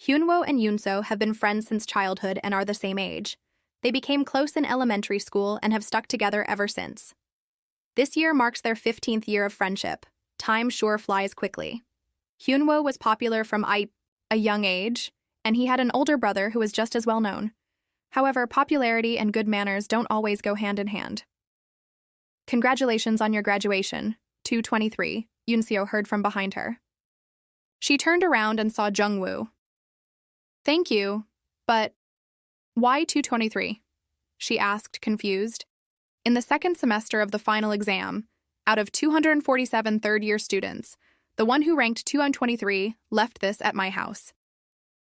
Hyunwoo and Yoonso have been friends since childhood and are the same age. They became close in elementary school and have stuck together ever since. This year marks their 15th year of friendship. Time sure flies quickly. Hyunwoo was popular from a young age, and he had an older brother who was just as well known. However, popularity and good manners don't always go hand in hand. "Congratulations on your graduation, 223, Yoonseo heard from behind her. She turned around and saw Jungwoo. "Thank you, but why 223? She asked, confused. In the second semester of the final exam, out of 247 third-year students, the one who ranked 223 left this at my house.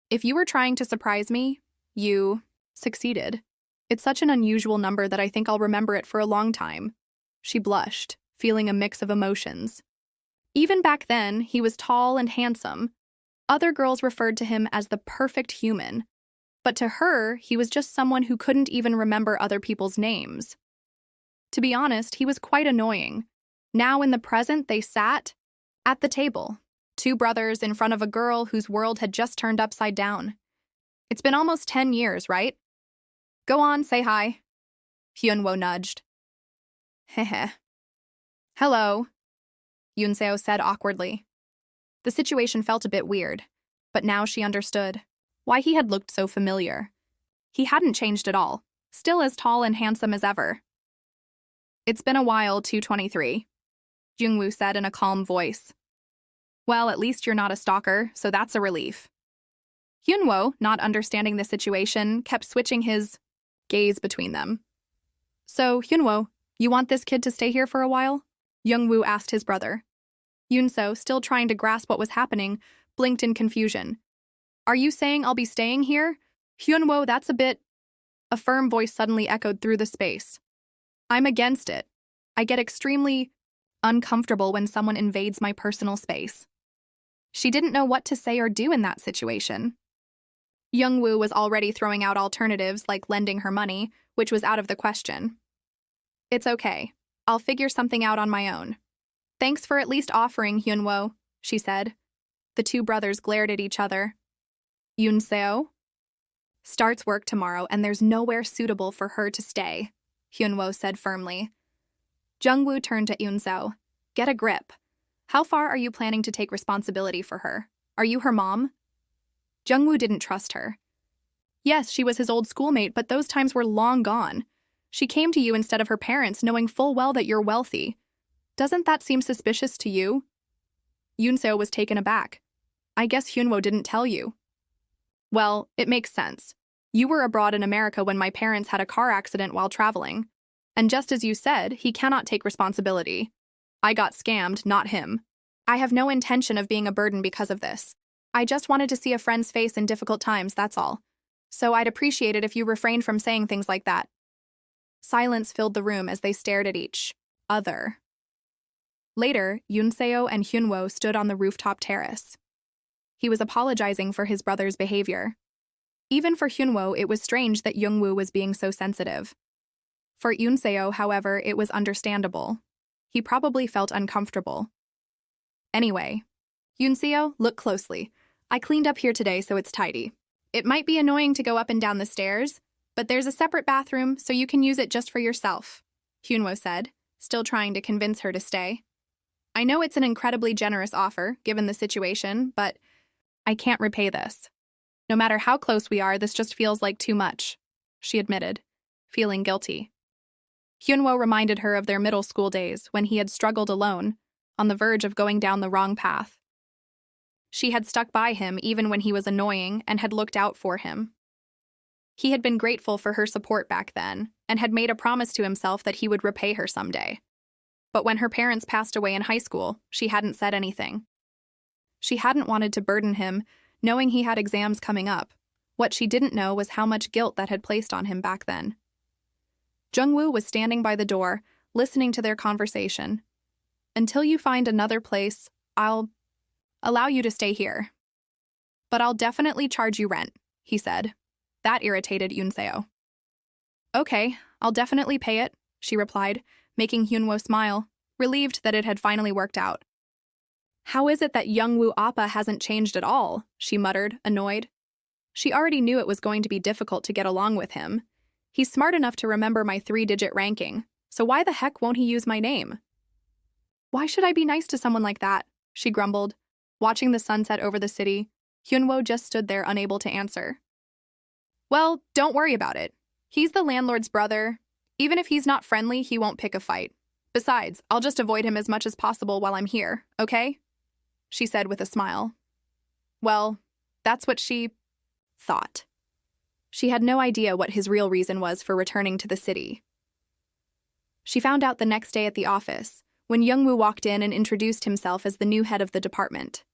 If you were trying to surprise me, you succeeded. It's such an unusual number that I think I'll remember it for a long time." She blushed, feeling a mix of emotions. Even back then, he was tall and handsome. Other girls referred to him as the perfect human. But to her, he was just someone who couldn't even remember other people's names. To be honest, he was quite annoying. Now in the present, they sat at the table, two brothers in front of a girl whose world had just turned upside down. "It's been almost 10 years, right? Go on, say hi." Hyunwoo nudged. "Heh. Hello," Yoonseo said awkwardly. The situation felt a bit weird, but now she understood why he had looked so familiar. He hadn't changed at all, still as tall and handsome as ever. "It's been a while, 223, Jungwoo said in a calm voice. "Well, at least you're not a stalker, so that's a relief." Hyunwoo, not understanding the situation, kept switching his gaze between them. "So, Hyunwoo, you want this kid to stay here for a while?" Jungwoo asked his brother. Yoonso, still trying to grasp what was happening, blinked in confusion. "Are you saying I'll be staying here? Hyunwoo, that's a bit..." A firm voice suddenly echoed through the space. "I'm against it. I get extremely uncomfortable when someone invades my personal space." She didn't know what to say or do in that situation. Jungwoo was already throwing out alternatives like lending her money, which was out of the question. "It's okay. I'll figure something out on my own. Thanks for at least offering, Hyunwoo," she said. The two brothers glared at each other. "Yoonseo starts work tomorrow and there's nowhere suitable for her to stay," Hyunwoo said firmly. Jungwoo turned to Yoonseo. "Get a grip. How far are you planning to take responsibility for her? Are you her mom?" Jungwoo didn't trust her. "Yes, she was his old schoolmate, but those times were long gone. She came to you instead of her parents, knowing full well that you're wealthy. Doesn't that seem suspicious to you?" Yoonseo was taken aback. "I guess Hyunwoo didn't tell you." "Well, it makes sense. You were abroad in America when my parents had a car accident while traveling. And just as you said, he cannot take responsibility. I got scammed, not him. I have no intention of being a burden because of this. I just wanted to see a friend's face in difficult times, that's all. So I'd appreciate it if you refrained from saying things like that." Silence filled the room as they stared at each other. Later, Yoonseo and Hyunwoo stood on the rooftop terrace. He was apologizing for his brother's behavior. Even for Hyunwoo, it was strange that Jungwoo was being so sensitive. For Yoonseo, however, it was understandable. He probably felt uncomfortable. "Anyway, Yoonseo, look closely. I cleaned up here today so it's tidy. It might be annoying to go up and down the stairs, but there's a separate bathroom so you can use it just for yourself," Hyunwoo said, still trying to convince her to stay. "I know it's an incredibly generous offer, given the situation, but I can't repay this. No matter how close we are, this just feels like too much," she admitted, feeling guilty. Hyunwoo reminded her of their middle school days when he had struggled alone, on the verge of going down the wrong path. She had stuck by him even when he was annoying and had looked out for him. He had been grateful for her support back then and had made a promise to himself that he would repay her someday. But when her parents passed away in high school, she hadn't said anything. She hadn't wanted to burden him, knowing he had exams coming up. What she didn't know was how much guilt that had placed on him back then. Jungwoo was standing by the door, listening to their conversation. "Until you find another place, I'll allow you to stay here. But I'll definitely charge you rent," he said. That irritated Yoonseo. "Okay, I'll definitely pay it," she replied, making Hyunwoo smile, relieved that it had finally worked out. "How is it that Jungwoo Appa hasn't changed at all?" she muttered, annoyed. She already knew it was going to be difficult to get along with him. He's smart enough to remember my 3-digit ranking, so why the heck won't he use my name? Why should I be nice to someone like that? She grumbled. Watching the sunset over the city, Hyunwoo just stood there unable to answer. Well, don't worry about it. He's the landlord's brother. Even if he's not friendly, he won't pick a fight. Besides, I'll just avoid him as much as possible while I'm here, okay? She said with a smile. Well, that's what she thought. She had no idea what his real reason was for returning to the city. She found out the next day at the office, when Jungwoo walked in and introduced himself as the new head of the department.